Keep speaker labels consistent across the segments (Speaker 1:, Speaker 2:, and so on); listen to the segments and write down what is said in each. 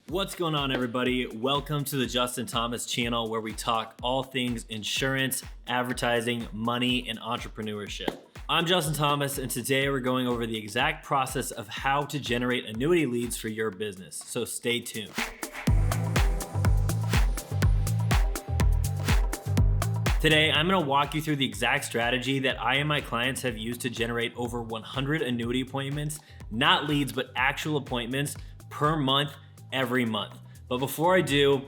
Speaker 1: What's going on, everybody? Welcome to the Justin Thomas channel, where we talk all things insurance, advertising, money, and entrepreneurship. I'm Justin Thomas, and today we're going over the exact process of how to generate annuity leads for your business. So stay tuned. Today, I'm going to walk you through the exact strategy that I and my clients have used to generate over 100 annuity appointments, not leads, but actual appointments per month, every month. But before I do,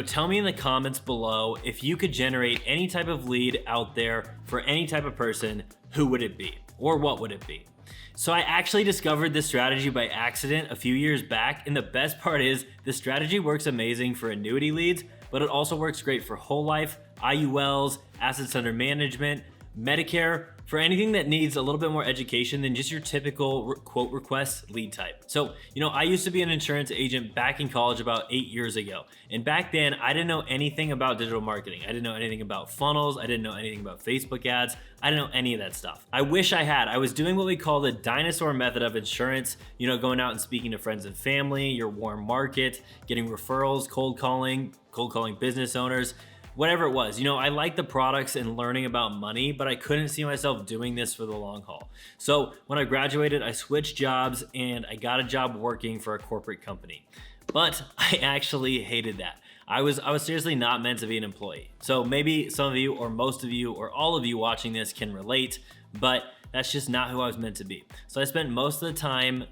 Speaker 1: tell me in the comments below, if you could generate any type of lead out there for any type of person, who would it be? Or what would it be? So I actually discovered this strategy by accident a few years back, and the best part is the strategy works amazing for annuity leads, but it also works great for whole life, IULs, assets under management, Medicare, for anything that needs a little bit more education than just your typical quote request lead type. So, I used to be an insurance agent back in college about 8 years ago. And back then, I didn't know anything about digital marketing. I didn't know anything about funnels. I didn't know anything about Facebook ads. I didn't know any of that stuff. I wish I had. I was doing what we call the dinosaur method of insurance, going out and speaking to friends and family, your warm market, getting referrals, cold calling business owners, whatever it was. I like the products and learning about money, but I couldn't see myself doing this for the long haul. So when I graduated, I switched jobs and I got a job working for a corporate company. But I actually hated that. I was seriously not meant to be an employee. So maybe some of you or most of you or all of you watching this can relate, but that's just not who I was meant to be. So I spent most of the time,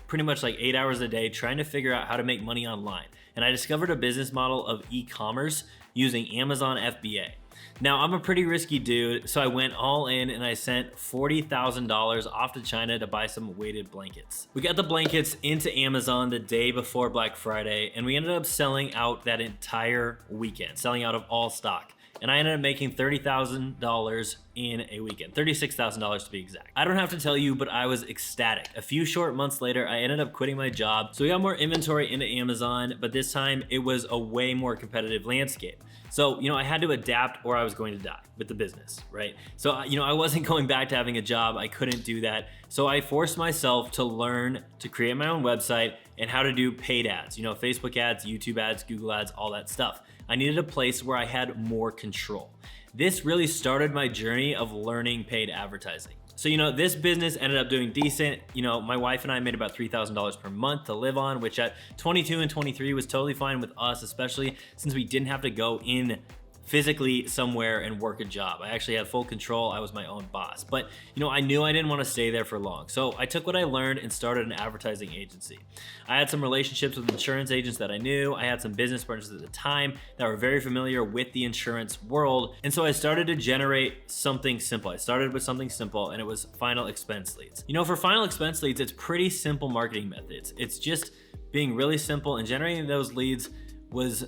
Speaker 1: pretty much like 8 hours a day trying to figure out how to make money online. And I discovered a business model of e-commerce using Amazon FBA. Now, I'm a pretty risky dude, so I went all in and I sent $40,000 off to China to buy some weighted blankets. We got the blankets into Amazon the day before Black Friday, and we ended up selling out that entire weekend, selling out of all stock. And I ended up making $30,000 in a weekend, $36,000 to be exact. I don't have to tell you, but I was ecstatic. A few short months later, I ended up quitting my job. So we got more inventory into Amazon, but this time it was a way more competitive landscape. So, I had to adapt or I was going to die with the business, right? So, I wasn't going back to having a job. I couldn't do that. So I forced myself to learn to create my own website and how to do paid ads, Facebook ads, YouTube ads, Google ads, all that stuff. I needed a place where I had more control. This really started my journey of learning paid advertising. So, this business ended up doing decent. My wife and I made about $3,000 per month to live on, which at 22 and 23 was totally fine with us, especially since we didn't have to go in physically somewhere and work a job. I actually had full control. I was my own boss. But, I knew I didn't want to stay there for long. So I took what I learned and started an advertising agency. I had some relationships with insurance agents that I knew. I had some business partners at the time that were very familiar with the insurance world. And so I started to generate something simple. I started with something simple, and it was final expense leads. For final expense leads, it's pretty simple marketing methods. It's just being really simple, and generating those leads was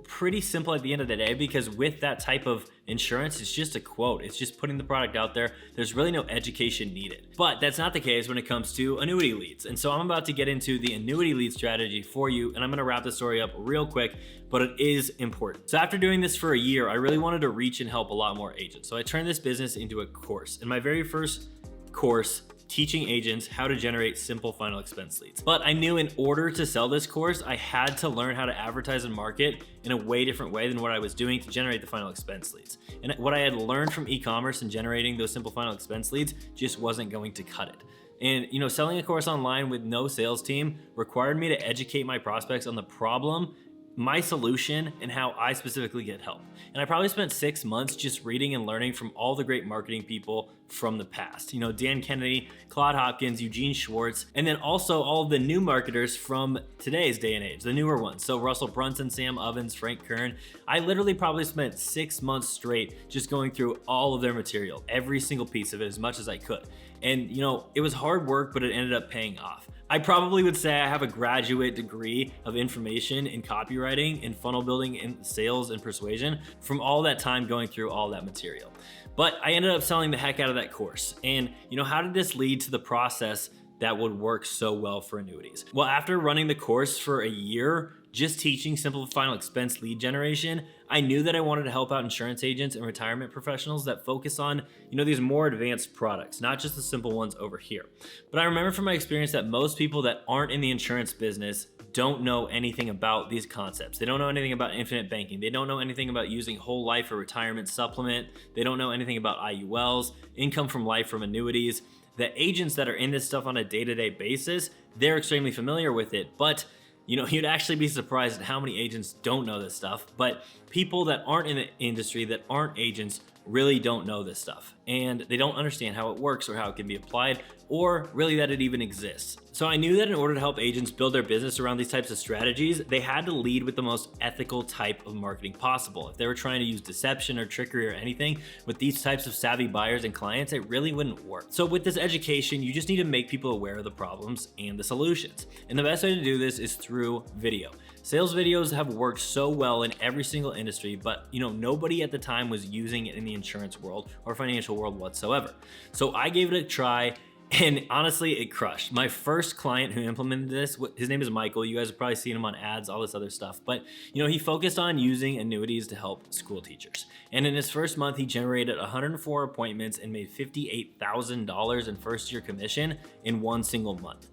Speaker 1: pretty simple at the end of the day, because with that type of insurance, it's just a quote. It's just putting the product out there. There's really no education needed. But that's not the case when it comes to annuity leads. And so I'm about to get into the annuity lead strategy for you, and I'm going to wrap the story up real quick, but it is important. So after doing this for a year, I really wanted to reach and help a lot more agents. So I turned this business into a course. In my very first course, teaching agents how to generate simple final expense leads. But I knew in order to sell this course, I had to learn how to advertise and market in a way different way than what I was doing to generate the final expense leads. And what I had learned from e-commerce and generating those simple final expense leads just wasn't going to cut it. And selling a course online with no sales team required me to educate my prospects on the problem, my solution, and how I specifically get help. And I probably spent 6 months just reading and learning from all the great marketing people from the past. Dan Kennedy, Claude Hopkins, Eugene Schwartz, and then also all of the new marketers from today's day and age, the newer ones. So Russell Brunson, Sam Ovens, Frank Kern. I literally probably spent 6 months straight just going through all of their material, every single piece of it, as much as I could. And it was hard work, but it ended up paying off. I probably would say I have a graduate degree of information in copywriting and funnel building and sales and persuasion from all that time going through all that material. But I ended up selling the heck out of that course. And how did this lead to the process that would work so well for annuities? Well, after running the course for a year, just teaching simple final expense lead generation, I knew that I wanted to help out insurance agents and retirement professionals that focus on, these more advanced products, not just the simple ones over here. But I remember from my experience that most people that aren't in the insurance business don't know anything about these concepts. They don't know anything about infinite banking. They don't know anything about using whole life or retirement supplement. They don't know anything about IULs, income from life from annuities. The agents that are in this stuff on a day-to-day basis, they're extremely familiar with it, but you'd actually be surprised at how many agents don't know this stuff. But people that aren't in the industry, that aren't agents, really don't know this stuff, and they don't understand how it works or how it can be applied, or really that it even exists. So I knew that in order to help agents build their business around these types of strategies, they had to lead with the most ethical type of marketing possible. If they were trying to use deception or trickery or anything with these types of savvy buyers and clients, it really wouldn't work. So with this education, you just need to make people aware of the problems and the solutions. And the best way to do this is through video. Sales videos have worked so well in every single industry, but nobody at the time was using it in the insurance world or financial world whatsoever. So I gave it a try, and honestly, it crushed. My first client who implemented this, his name is Michael. You guys have probably seen him on ads, all this other stuff. But he focused on using annuities to help school teachers. And in his first month, he generated 104 appointments and made $58,000 in first-year commission in one single month.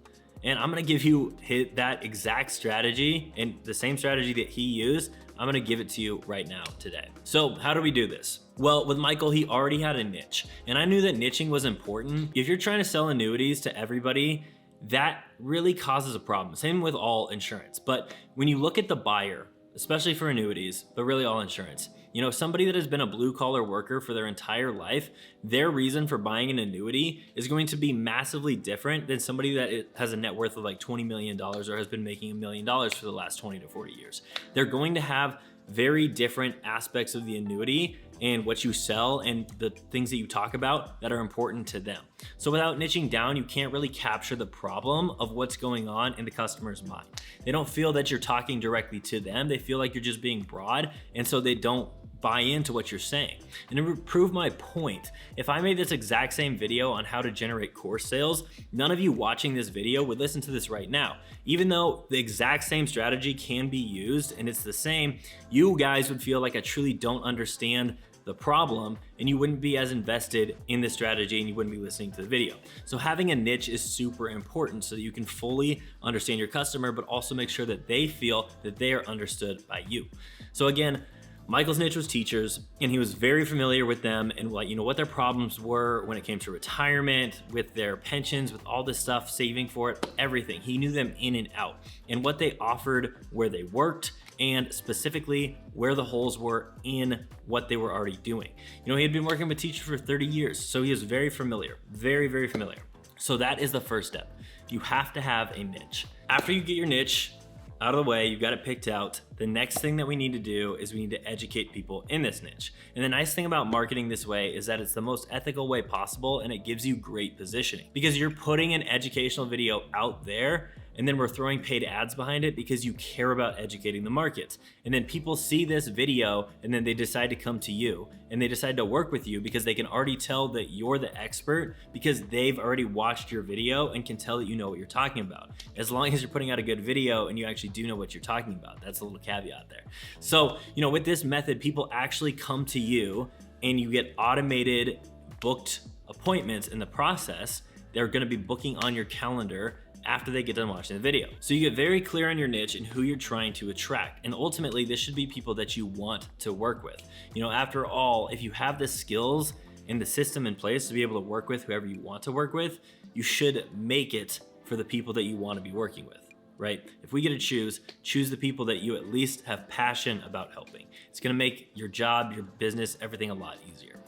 Speaker 1: And I'm gonna give you that exact strategy, and the same strategy that he used, I'm gonna give it to you right now today. So how do we do this? Well, with Michael, he already had a niche, and I knew that niching was important. If you're trying to sell annuities to everybody, that really causes a problem. Same with all insurance. But when you look at the buyer, especially for annuities, but really all insurance, somebody that has been a blue collar worker for their entire life, their reason for buying an annuity is going to be massively different than somebody that has a net worth of like $20 million or has been making $1 million for the last 20 to 40 years. They're going to have very different aspects of the annuity and what you sell and the things that you talk about that are important to them. So without niching down, you can't really capture the problem of what's going on in the customer's mind. They don't feel that you're talking directly to them. They feel like you're just being broad, and so they don't buy into what you're saying. And to prove my point, if I made this exact same video on how to generate course sales, none of you watching this video would listen to this right now. Even though the exact same strategy can be used and it's the same, you guys would feel like I truly don't understand the problem, and you wouldn't be as invested in the strategy and you wouldn't be listening to the video. So having a niche is super important so that you can fully understand your customer, but also make sure that they feel that they are understood by you. So again, Michael's niche was teachers, and he was very familiar with them and what their problems were when it came to retirement, with their pensions, with all this stuff, saving for it, everything. He knew them in and out, and what they offered, where they worked, and specifically where the holes were in what they were already doing. He had been working with teachers for 30 years, so he is very familiar, very, very familiar. So that is the first step. You have to have a niche. After you get your niche out of the way, you've got it picked out, the next thing that we need to do is we need to educate people in this niche. And the nice thing about marketing this way is that it's the most ethical way possible, and it gives you great positioning because you're putting an educational video out there, and then we're throwing paid ads behind it because you care about educating the market. And then people see this video, and then they decide to come to you, and they decide to work with you because they can already tell that you're the expert because they've already watched your video and can tell that you know what you're talking about. As long as you're putting out a good video and you actually do know what you're talking about. That's a little caveat there. So, with this method, people actually come to you and you get automated booked appointments in the process. They're gonna be booking on your calendar after they get done watching the video. So you get very clear on your niche and who you're trying to attract. And ultimately, this should be people that you want to work with. After all, if you have the skills and the system in place to be able to work with whoever you want to work with, you should make it for the people that you want to be working with, right? If we get to choose the people that you at least have passion about helping. It's gonna make your job, your business, everything a lot easier.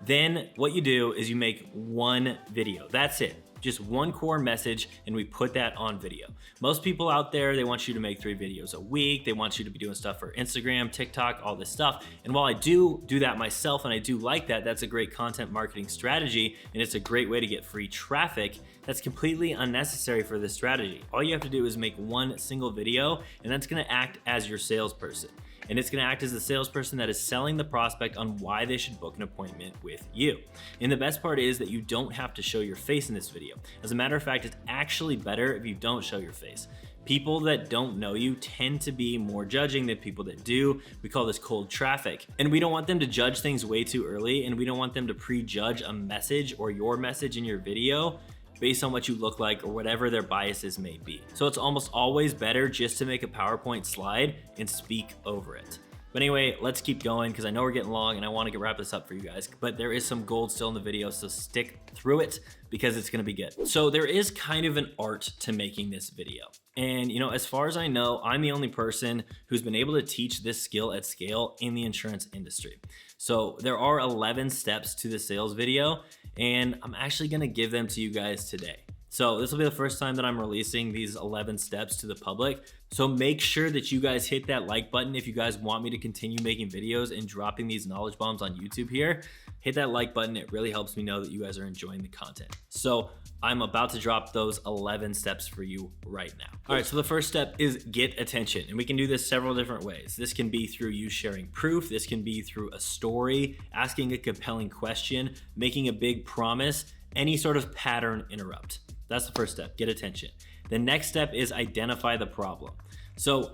Speaker 1: Then what you do is you make one video. That's it. Just one core message, and we put that on video. Most people out there, they want you to make 3 videos a week. They want you to be doing stuff for Instagram, TikTok, all this stuff. And while I do that myself, and I do like that, that's a great content marketing strategy, and it's a great way to get free traffic. That's completely unnecessary for this strategy. All you have to do is make one single video, and that's gonna act as your salesperson. And it's gonna act as the salesperson that is selling the prospect on why they should book an appointment with you. And the best part is that you don't have to show your face in this video. As a matter of fact, it's actually better if you don't show your face. People that don't know you tend to be more judging than people that do. We call this cold traffic. And we don't want them to judge things way too early, and we don't want them to prejudge a message or your message in your video based on what you look like or whatever their biases may be. So it's almost always better just to make a PowerPoint slide and speak over it. But anyway, let's keep going because I know we're getting long and I want to wrap this up for you guys. But there is some gold still in the video, so stick through it because it's going to be good. So there is kind of an art to making this video. And as far as I know, I'm the only person who's been able to teach this skill at scale in the insurance industry. So there are 11 steps to the sales video, and I'm actually going to give them to you guys today. So this will be the first time that I'm releasing these 11 steps to the public. So make sure that you guys hit that like button if you guys want me to continue making videos and dropping these knowledge bombs on YouTube here. Hit that like button. It really helps me know that you guys are enjoying the content. So I'm about to drop those 11 steps for you right now. All right, so the first step is get attention. And we can do this several different ways. This can be through you sharing proof. This can be through a story, asking a compelling question, making a big promise, any sort of pattern interrupt. That's the first step, get attention. The next step is identify the problem. So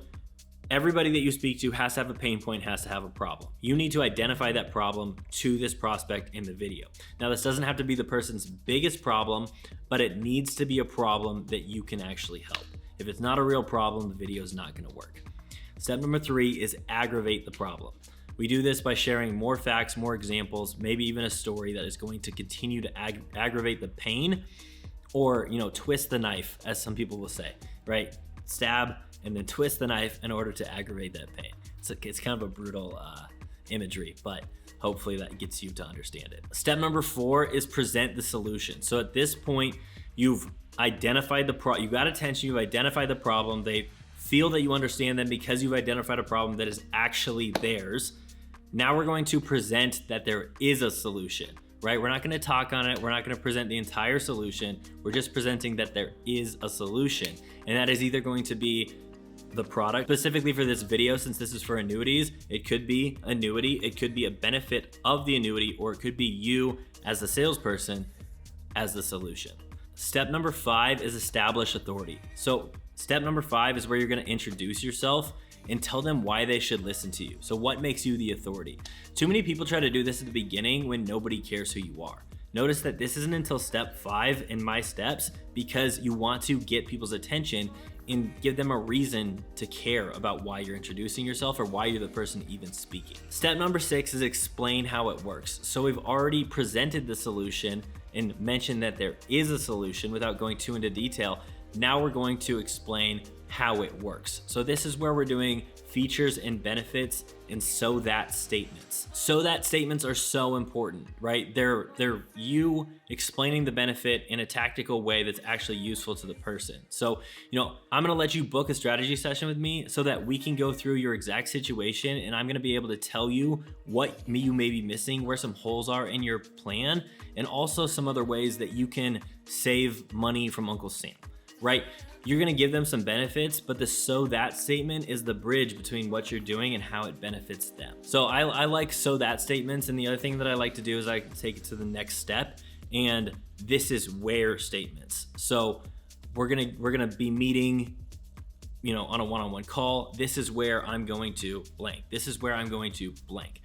Speaker 1: everybody that you speak to has to have a pain point, has to have a problem. You need to identify that problem to this prospect in the video. Now, this doesn't have to be the person's biggest problem, but it needs to be a problem that you can actually help. If it's not a real problem, the video is not gonna work. Step number 3 is aggravate the problem. We do this by sharing more facts, more examples, maybe even a story that is going to continue to aggravate the pain, or twist the knife, as some people will say, right? Stab and then twist the knife in order to aggravate that pain. It's kind of a brutal imagery, but hopefully that gets you to understand it. Step number 4 is present the solution. So at this point, you've identified you got attention, you've identified the problem, they feel that you understand them because you've identified a problem that is actually theirs. Now we're going to present that there is a solution. Right? We're not going to talk on it. We're not going to present the entire solution. We're just presenting that there is a solution. And that is either going to be the product. Specifically for this video, since this is for annuities, it could be annuity, it could be a benefit of the annuity, or it could be you as the salesperson as the solution. Step number 5 is establish authority. So step number 5 is where you're going to introduce yourself and tell them why they should listen to you. So what makes you the authority? Too many people try to do this at the beginning when nobody cares who you are. Notice that this isn't until step 5 in my steps because you want to get people's attention and give them a reason to care about why you're introducing yourself or why you're the person even speaking. Step number 6 is explain how it works. So we've already presented the solution and mentioned that there is a solution without going too into detail. Now we're going to explain how it works. So this is where we're doing features and benefits and so that statements. So that statements are so important, right? They're you explaining the benefit in a tactical way that's actually useful to the person. So, I'm gonna let you book a strategy session with me so that we can go through your exact situation, and I'm gonna be able to tell you what you may be missing, where some holes are in your plan, and also some other ways that you can save money from Uncle Sam, right? You're gonna give them some benefits, but the so that statement is the bridge between what you're doing and how it benefits them. So I like so that statements, and the other thing that I like to do is I take it to the next step, and this is where statements. So we're gonna be meeting, on a one-on-one call. This is where I'm going to blank. This is where I'm going to blank.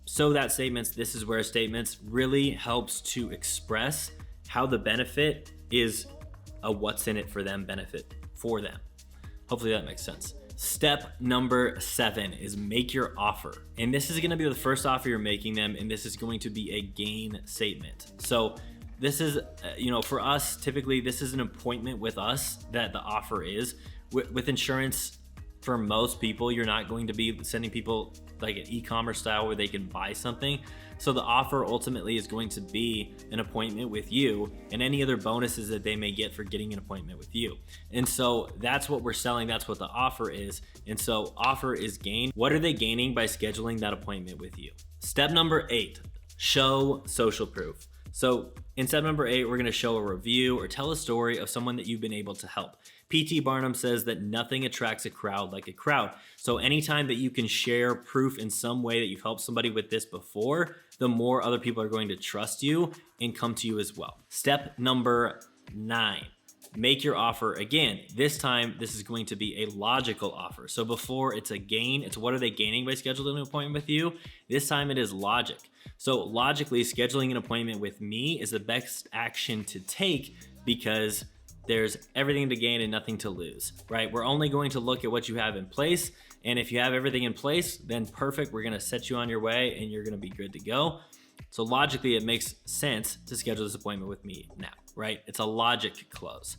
Speaker 1: So that statements, this is where statements really helps to express how the benefit is a what's in it for them benefit for them. Hopefully that makes sense. Step number 7 is make your offer. And this is gonna be the first offer you're making them, and this is going to be a gain statement. So this is, for us, typically this is an appointment with us that the offer is. With insurance, for most people, you're not going to be sending people like an e-commerce style where they can buy something. So the offer ultimately is going to be an appointment with you and any other bonuses that they may get for getting an appointment with you. And so that's what we're selling. That's what the offer is. And so offer is gain. What are they gaining by scheduling that appointment with you? Step number 8, show social proof. So in step number 8, we're going to show a review or tell a story of someone that you've been able to help. P.T. Barnum says that nothing attracts a crowd like a crowd. So anytime that you can share proof in some way that you've helped somebody with this before, the more other people are going to trust you and come to you as well. Step number 9, make your offer again. This time, this is going to be a logical offer. So before it's a gain, it's what are they gaining by scheduling an appointment with you? This time it is logic. So logically, scheduling an appointment with me is the best action to take because there's everything to gain and nothing to lose, right? We're only going to look at what you have in place. And if you have everything in place, then perfect. We're gonna set you on your way and you're gonna be good to go. So logically, it makes sense to schedule this appointment with me now, right? It's a logic close.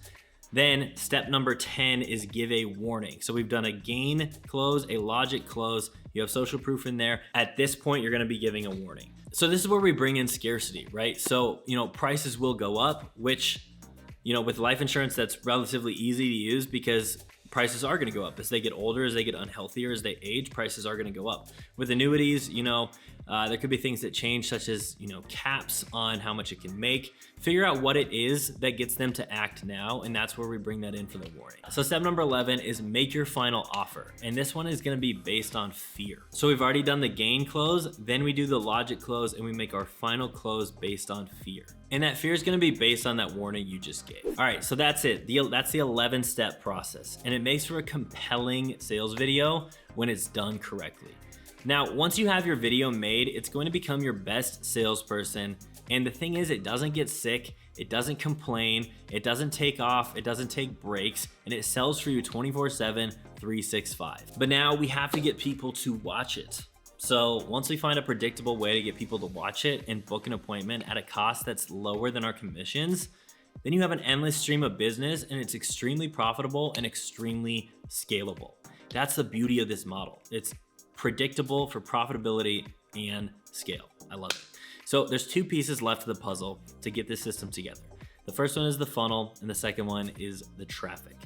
Speaker 1: Then step number 10 is give a warning. So we've done a gain close, a logic close. You have social proof in there. At this point, you're gonna be giving a warning. So this is where we bring in scarcity, right? So, prices will go up, which, with life insurance, that's relatively easy to use because prices are going to go up as they get older, as they get unhealthier, as they age, prices are going to go up. With annuities, there could be things that change, such as, caps on how much it can make. Figure out what it is that gets them to act now, and that's where we bring that in for the warning. So step number 11 is make your final offer, and this one is going to be based on fear. So we've already done the gain close, then we do the logic close, and we make our final close based on fear. And that fear is going to be based on that warning you just gave. All right, so that's it. That's the 11-step process, and it makes for a compelling sales video when it's done correctly. Now, once you have your video made, it's going to become your best salesperson. And the thing is, it doesn't get sick, it doesn't complain, it doesn't take off, it doesn't take breaks, and it sells for you 24/7, 365. But now we have to get people to watch it. So once we find a predictable way to get people to watch it and book an appointment at a cost that's lower than our commissions, then you have an endless stream of business, and it's extremely profitable and extremely scalable. That's the beauty of this model. It's predictable for profitability and scale. I love it. So there's two pieces left of the puzzle to get this system together. The first one is the funnel, and the second one is the traffic.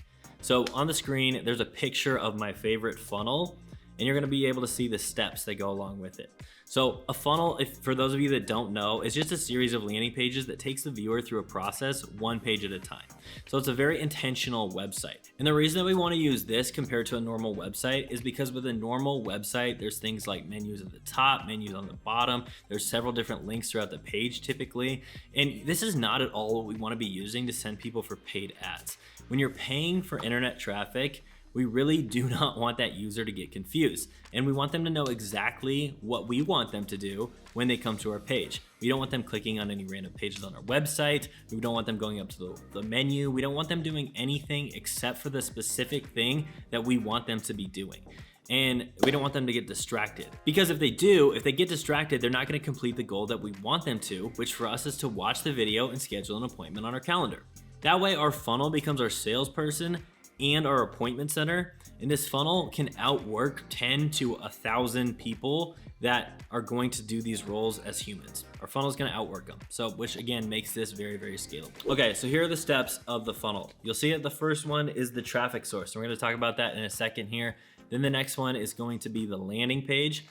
Speaker 1: So on the screen, there's a picture of my favorite funnel, and you're gonna be able to see the steps that go along with it. So a funnel, for those of you that don't know, is just a series of landing pages that takes the viewer through a process one page at a time. So it's a very intentional website. And the reason that we want to use this compared to a normal website is because with a normal website, there's things like menus at the top, menus on the bottom. There's several different links throughout the page typically. And this is not at all what we want to be using to send people for paid ads. When you're paying for internet traffic, we really do not want that user to get confused, and we want them to know exactly what we want them to do when they come to our page. We don't want them clicking on any random pages on our website. We don't want them going up to the menu. We don't want them doing anything except for the specific thing that we want them to be doing. And we don't want them to get distracted, because if they get distracted, they're not going to complete the goal that we want them to, which for us is to watch the video and schedule an appointment on our calendar. That way our funnel becomes our salesperson and our appointment center, and this funnel can outwork 10 to 1,000 people that are going to do these roles as humans. Our funnel is going to outwork them, so which again makes this very, very scalable. Okay, so here are the steps of the funnel. You'll see it. The first one is the traffic source. We're going to talk about that in a second here. Then the next one is going to be the landing page,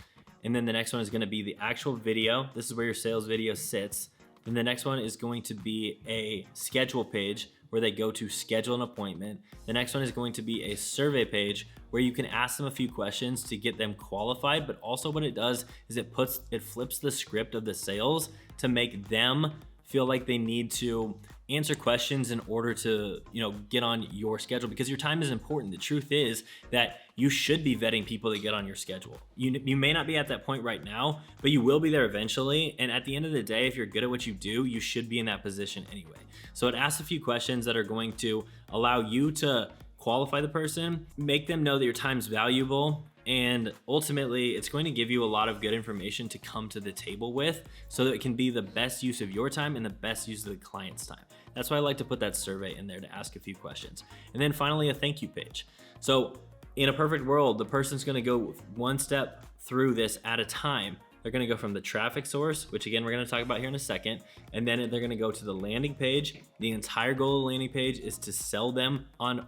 Speaker 1: and then the next one is going to be the actual video. This is where your sales video sits. Then the next one is going to be a schedule page where they go to schedule an appointment. The next one is going to be a survey page where you can ask them a few questions to get them qualified, but also what it does is it flips the script of the sales to make them feel like they need to answer questions in order to, get on your schedule, because your time is important. The truth is that you should be vetting people that get on your schedule. You may not be at that point right now, but you will be there eventually. And at the end of the day, if you're good at what you do, you should be in that position anyway. So it asks a few questions that are going to allow you to qualify the person, make them know that your time's valuable, and ultimately it's going to give you a lot of good information to come to the table with so that it can be the best use of your time and the best use of the client's time. That's why I like to put that survey in there to ask a few questions. And then finally, a thank you page. So in a perfect world, the person's going to go one step through this at a time. They're going to go from the traffic source, which again, we're going to talk about here in a second. And then they're going to go to the landing page. The entire goal of the landing page is to sell them on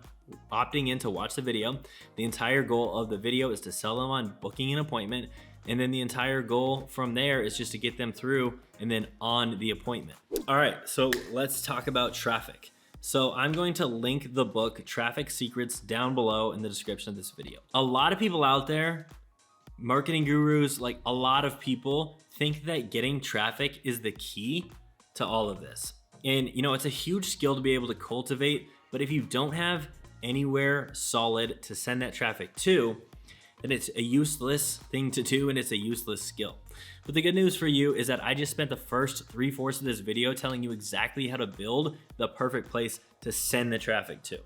Speaker 1: opting in to watch the video. The entire goal of the video is to sell them on booking an appointment. And then the entire goal from there is just to get them through and then on the appointment. All right, so let's talk about traffic. So I'm going to link the book Traffic Secrets down below in the description of this video. A lot of people out there, marketing gurus, like a lot of people, think that getting traffic is the key to all of this. And it's a huge skill to be able to cultivate, but if you don't have anywhere solid to send that traffic to, then it's a useless thing to do and it's a useless skill. But the good news for you is that I just spent the first 3/4 of this video telling you exactly how to build the perfect place to send the traffic to.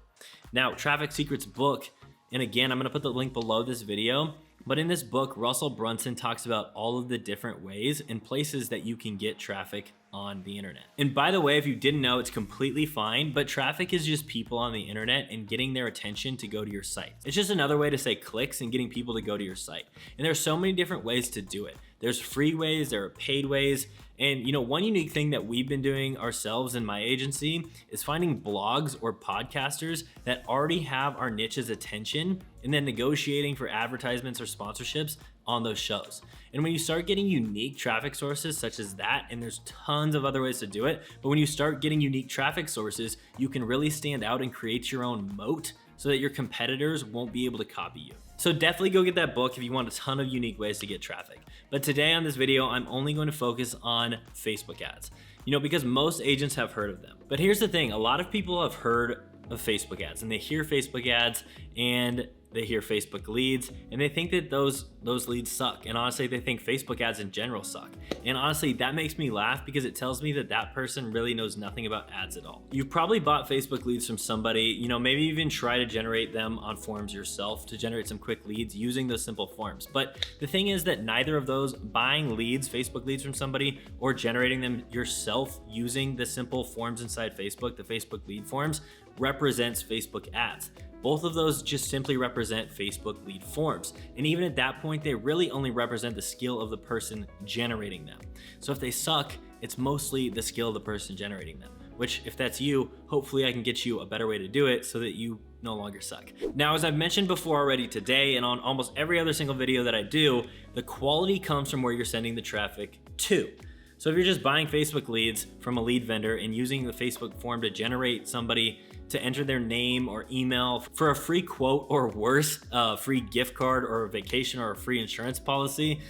Speaker 1: Now, Traffic Secrets book, and again, I'm gonna put the link below this video, but in this book, Russell Brunson talks about all of the different ways and places that you can get traffic on the internet. And by the way, if you didn't know, it's completely fine, but traffic is just people on the internet and getting their attention to go to your site. It's just another way to say clicks and getting people to go to your site. And there's so many different ways to do it. There's free ways, there are paid ways. And one unique thing that we've been doing ourselves in my agency is finding blogs or podcasters that already have our niche's attention and then negotiating for advertisements or sponsorships on those shows. And when you start getting unique traffic sources such as that, and there's tons of other ways to do it, but when you start getting unique traffic sources, you can really stand out and create your own moat so that your competitors won't be able to copy you. So definitely go get that book if you want a ton of unique ways to get traffic. But today on this video, I'm only going to focus on Facebook ads, because most agents have heard of them. But here's the thing, a lot of people have heard of Facebook ads and they hear Facebook ads and they hear Facebook leads and they think that those leads suck. And honestly, they think Facebook ads in general suck. And honestly, that makes me laugh because it tells me that that person really knows nothing about ads at all. You've probably bought Facebook leads from somebody, maybe even try to generate them on forums yourself to generate some quick leads using those simple forms. But the thing is that neither of those, buying leads, Facebook leads from somebody, or generating them yourself using the simple forms inside Facebook, the Facebook lead forms, represents Facebook ads. Both of those just simply represent Facebook lead forms. And even at that point, they really only represent the skill of the person generating them. So if they suck, it's mostly the skill of the person generating them, which if that's you, hopefully I can get you a better way to do it so that you no longer suck. Now, as I've mentioned before already today and on almost every other single video that I do, the quality comes from where you're sending the traffic to. So if you're just buying Facebook leads from a lead vendor and using the Facebook form to generate somebody to enter their name or email for a free quote or worse, a free gift card or a vacation or a free insurance policy,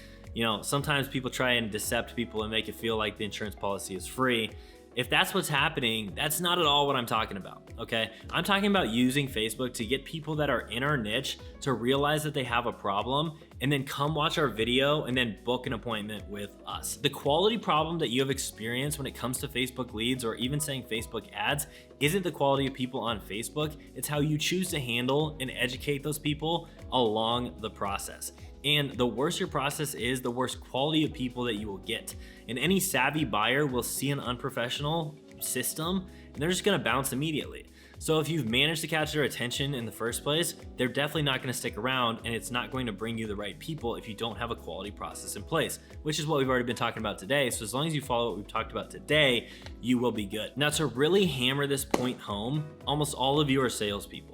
Speaker 1: sometimes people try and decept people and make it feel like the insurance policy is free. If that's what's happening, that's not at all what I'm talking about, okay? I'm talking about using Facebook to get people that are in our niche to realize that they have a problem and then come watch our video and then book an appointment with us. The quality problem that you have experienced when it comes to Facebook leads or even saying Facebook ads isn't the quality of people on Facebook, it's how you choose to handle and educate those people along the process. And the worse your process is, the worse quality of people that you will get. And any savvy buyer will see an unprofessional system and they're just gonna bounce immediately. So if you've managed to catch their attention in the first place, they're definitely not gonna stick around and it's not going to bring you the right people if you don't have a quality process in place, which is what we've already been talking about today. So as long as you follow what we've talked about today, you will be good. Now, to really hammer this point home, almost all of you are salespeople.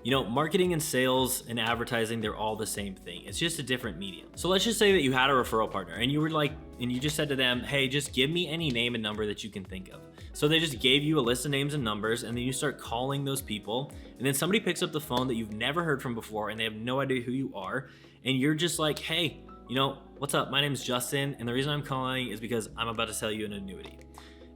Speaker 1: Marketing and sales and advertising, they're all the same thing. It's just a different medium. So let's just say that you had a referral partner and you just said to them, hey, just give me any name and number that you can think of. So they just gave you a list of names and numbers and then you start calling those people and then somebody picks up the phone that you've never heard from before and they have no idea who you are. And you're just like, hey, what's up? My name's Justin. And the reason I'm calling is because I'm about to sell you an annuity.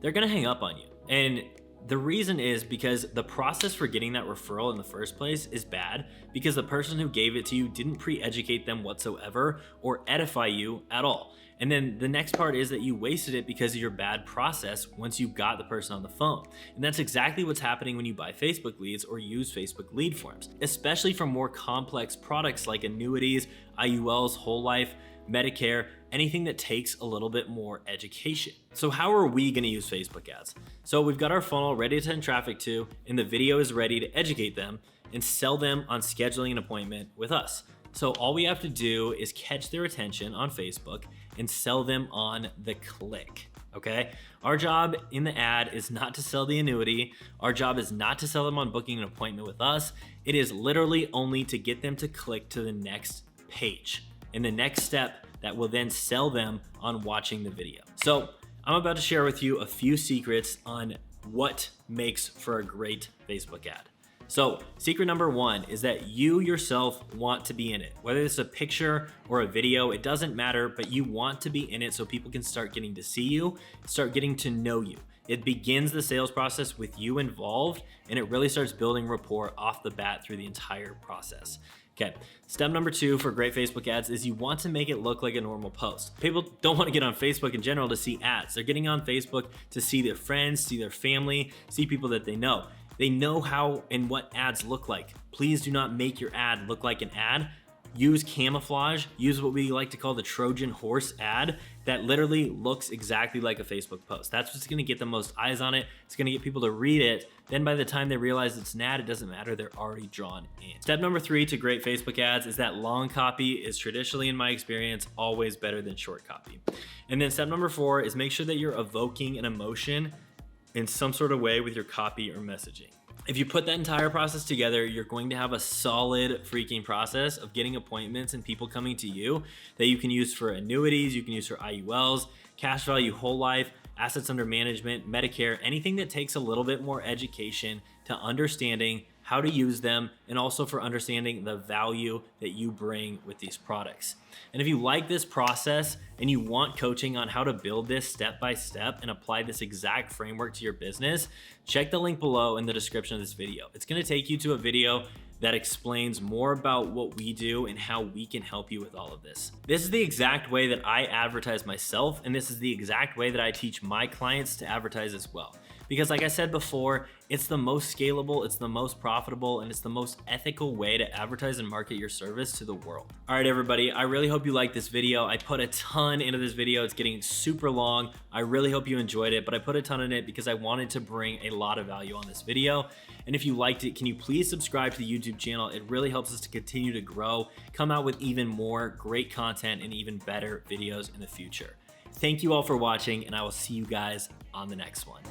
Speaker 1: They're gonna hang up on you. And the reason is because the process for getting that referral in the first place is bad because the person who gave it to you didn't pre-educate them whatsoever or edify you at all. And then the next part is that you wasted it because of your bad process once you got the person on the phone. And that's exactly what's happening when you buy Facebook leads or use Facebook lead forms, especially for more complex products like annuities, IULs, whole life, Medicare, anything that takes a little bit more education. So how are we gonna use Facebook ads? So we've got our funnel ready to send traffic to, and the video is ready to educate them and sell them on scheduling an appointment with us. So all we have to do is catch their attention on Facebook and sell them on the click, okay? Our job in the ad is not to sell the annuity. Our job is not to sell them on booking an appointment with us. It is literally only to get them to click to the next page and the next step that will then sell them on watching the video. So I'm about to share with you a few secrets on what makes for a great Facebook ad. So secret number one is that you yourself want to be in it. Whether it's a picture or a video, it doesn't matter, but you want to be in it so people can start getting to see you, start getting to know you. It begins the sales process with you involved, and it really starts building rapport off the bat through the entire process. Okay, step number 2 for great Facebook ads is you want to make it look like a normal post. People don't want to get on Facebook in general to see ads. They're getting on Facebook to see their friends, see their family, see people that they know. They know how and what ads look like. Please do not make your ad look like an ad. Use camouflage, use what we like to call the Trojan horse ad that literally looks exactly like a Facebook post. That's what's gonna get the most eyes on it. It's gonna get people to read it. Then by the time they realize it's an ad, it doesn't matter, they're already drawn in. Step number 3 to great Facebook ads is that long copy is traditionally, in my experience, always better than short copy. And then step number 4 is make sure that you're evoking an emotion in some sort of way with your copy or messaging. If you put that entire process together, you're going to have a solid freaking process of getting appointments and people coming to you that you can use for annuities, you can use for IULs, cash value, whole life, assets under management, Medicare, anything that takes a little bit more education to understanding how to use them, and also for understanding the value that you bring with these products. And if you like this process and you want coaching on how to build this step by step and apply this exact framework to your business, check the link below in the description of this video. It's gonna take you to a video that explains more about what we do and how we can help you with all of this. This is the exact way that I advertise myself, and this is the exact way that I teach my clients to advertise as well. Because like I said before, it's the most scalable, it's the most profitable, and it's the most ethical way to advertise and market your service to the world. All right, everybody, I really hope you liked this video. I put a ton into this video. It's getting super long. I really hope you enjoyed it, but I put a ton in it because I wanted to bring a lot of value on this video. And if you liked it, can you please subscribe to the YouTube channel? It really helps us to continue to grow, come out with even more great content and even better videos in the future. Thank you all for watching, and I will see you guys on the next one.